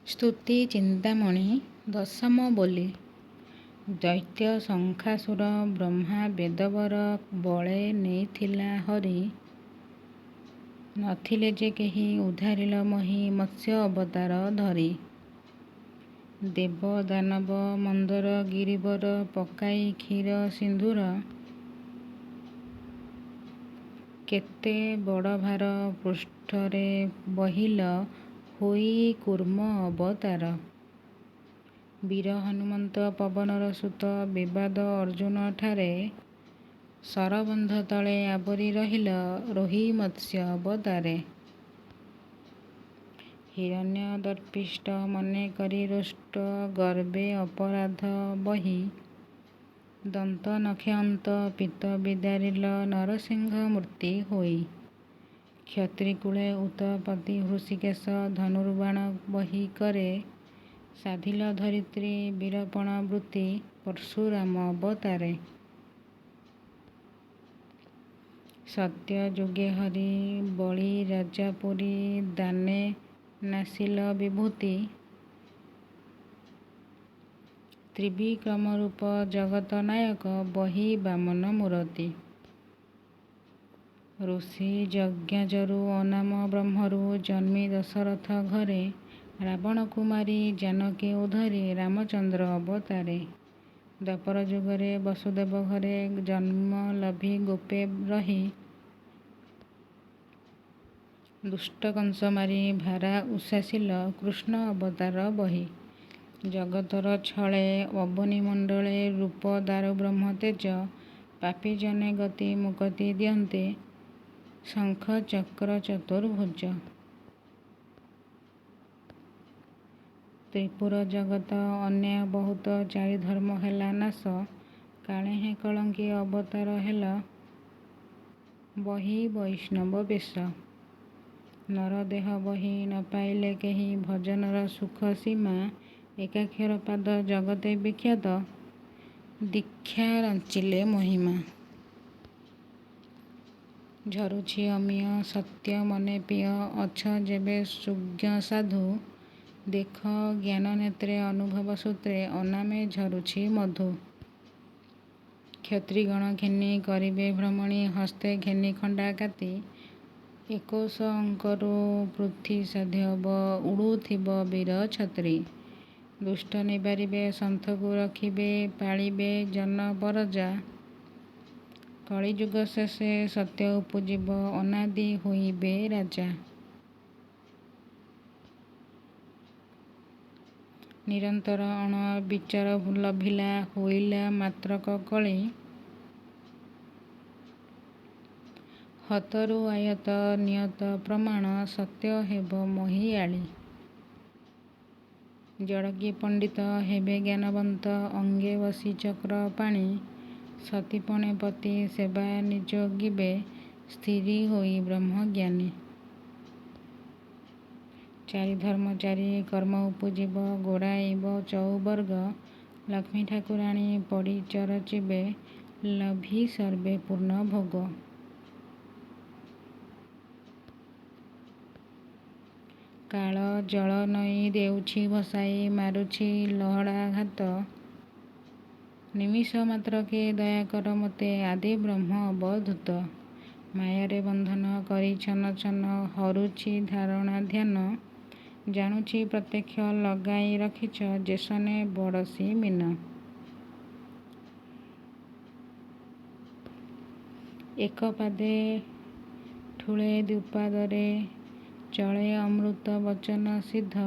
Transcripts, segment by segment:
ସ୍ତୁତି ଚିନ୍ତାମଣି ଦଶମ ବୋଲି। ଦୈତ୍ୟ ଶଙ୍ଖାସୁର ବ୍ରହ୍ମା ବେଦବର ବଳେ ନେଇଥିଲା ହରି। ନଥିଲେ ଯେ କେହି ଉଦ୍ଧାରିଲ ମହି ମତ୍ସ୍ୟ ଅବତାର ଧରି। ଦେବ ଦାନବ ମନ୍ଦର ଗିରିବର ପକାଇ କ୍ଷୀର ସିନ୍ଧୁର। କେତେ ବଡ଼ ଭାର ପୃଷ୍ଠରେ ବହିଲ ହୋଇ କୁର୍ମ ଅବତାର। ବୀର ହନୁମନ୍ତ ପବନର ସୁତ ବିବାଦ ଅର୍ଜୁନ ଠାରେ। ସରବନ୍ଧ ତଳେ ଆବରି ରହିଲ ରୋହି ମତ୍ସ୍ୟ ଅବତାରେ। ହିରଣ୍ୟ ଦର୍ପିଷ୍ଠ ମନେ କରି ରୋଷ୍ଟ ଗର୍ବେ ଅପରାଧ ବହି। ଦନ୍ତ ନଖେ ଅନ୍ତ ପିତ ବିଦାରିଲ ନରସିଂହ ମୂର୍ତ୍ତି ହୋଇ। କ୍ଷତ୍ରିକୂଳେ ଉତପତି ହୃଷିକେଶ ଧନୁର୍ବାଣ ବହି କରେ। ସାଧିଲ ଧରିତ୍ରୀ ବୀରପଣ ବୃତ୍ତି ପର୍ଶୁରାମ ଅବତାରେ। ସତ୍ୟ ଯୁଗେ ହରି ବଳି ରାଜା ପୁରୀ ଦାନେ ନାସିଲ ବିଭୂତି। ତ୍ରିବିକ୍ରମ ରୂପ ଜଗତ ନାୟକ ବହି ବାମନ ମୂରତି। ଋଷି ଯଜ୍ଞଜରୁ ଅନାମ ବ୍ରହ୍ମରୁ ଜନ୍ମି ଦଶରଥ ଘରେ। ରାବଣକୁ ମାରି ଜାନକୀ ଉଦ୍ଧରି ରାମଚନ୍ଦ୍ର ଅବତାରେ। ଦ୍ୱାପର ଯୁଗରେ ବସୁଦେବ ଘରେ ଜନ୍ମ ଲଭି ଗୋପେ ରହି। ଦୁଷ୍ଟ କଂସ ମାରି ଭାରା ଉଷାସିଲ କୃଷ୍ଣ ଅବତାର ବହି। ଜଗତର ଛଳେ ଅବନୀ ମଣ୍ଡଳେ ରୂପ ଦାରୁ ବ୍ରହ୍ମ ତେଜ। ପାପୀ ଜନେ ଗତି ମୁକତି ଦିଅନ୍ତେ ଶଙ୍ଖ ଚକ୍ର ଚତୁର୍ଭୁଜ। ତ୍ରିପୁର ଜଗତ ଅନ୍ୟାୟ ବହୁତ ଚାରି ଧର୍ମ ହେଲା ନାଶ। କାଳେହେଁ କଳଙ୍କି ଅବତାର ହେଲ ବହି ବୈଷ୍ଣବ ବେଶ। ନର ଦେହ ବହି ନ ପାଇଲେ କେହି ଭଜନର ସୁଖ ସୀମା। ଏକାକ୍ଷର ପାଦ ଜଗତେ ବିଖ୍ୟାତ ଦୀକ୍ଷା ରଞ୍ଚିଲେ ମହିମା। ଝରୁଛି ଅମିୟ ସତ୍ୟ ମନେ ପିଅ ଅଛ ଯେବେ ସୁଜ୍ଞ ସାଧୁ। ଦେଖ ଜ୍ଞାନ ନେତ୍ରେ ଅନୁଭବ ସୂତ୍ରେ ଅନାମେ ଝରୁଛି ମଧୁ। କ୍ଷତ୍ରିଗଣ ଘେନି କରିବେ ଭ୍ରମଣୀ ହସ୍ତେ ଘେନି ଖଣ୍ଡା କାତି। ଏକୋଶ ଅଙ୍କରୁ ପୃଥ୍ୱୀ ସାଧ୍ୟ ହବ ଉଡୁଥିବ ବୀର ଛତ୍ରୀ। ଦୁଷ୍ଟ ନିବାରିବେ ସନ୍ଥକୁ ରଖିବେ ପାଳିବେ ଜନ ପରଜା। କଳିଯୁଗ ଶେଷେ ସତ୍ୟ ଉପୁଜିବ ଅନାଦି ହୋଇବେ ରାଜା। ନିରନ୍ତର ଅଣ ବିଚାର ଲଭିଲା ହୋଇଲା ମାତ୍ରକ କଳି। ହତରୁ ଆୟତ ନିୟତ ପ୍ରମାଣ ସତ୍ୟ ହେବ ମହିଆଳି। ଜଡ଼ଗି ପଣ୍ଡିତ ହେବେ ଜ୍ଞାନବନ୍ତ ଅଙ୍ଗେ ବସି ଚକ୍ର ପାଣି। ସତୀପଣେ ପତି ସେବା ନିଯୋଗିବେ ସ୍ଥିରୀ ହୋଇ ବ୍ରହ୍ମଜ୍ଞାନୀ। ଚାରି ଧର୍ମ ଚାରି କର୍ମ ଉପୁଜିବ ଗୋଡ଼ାଇବ ଚଉବର୍ଗ। ଲକ୍ଷ୍ମୀ ଠାକୁରାଣୀ ପଡ଼ି ଚରଚିବେ ଲଭି ସର୍ବେ ପୂର୍ଣ୍ଣ ଭୋଗ। କାଳ ଜଳ ନଈ ଦେଉଛି ଭସାଇ ମାରୁଛି ଲହଡ଼ା ଘାତ। ନିମିଷ ମାତ୍ରକେ ଦୟାକର ମୋତେ ଆଦି ବ୍ରହ୍ମ ଅବଧୂତ। ମାୟାରେ ବନ୍ଧନ କରି ଛନ ଛନ ହରୁଛି ଧାରଣା ଧ୍ୟାନ। ଜାଣୁଛି ପ୍ରତ୍ୟକ୍ଷ ଲଗାଇ ରଖିଛ ଯେସନେ ବଡ଼ସି ମୀନ। ଏକ ପାଦେ ଠୁଳେ ଦ୍ୱିପାଦରେ ଚଳେ ଅମୃତ ବଚନ ସିଦ୍ଧ।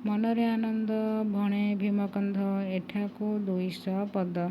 ମନରେ ଆନନ୍ଦ ଭଣେ ଭୀମକନ୍ଧ ଏଠାକୁ ଦୁଇଶ ପଦ।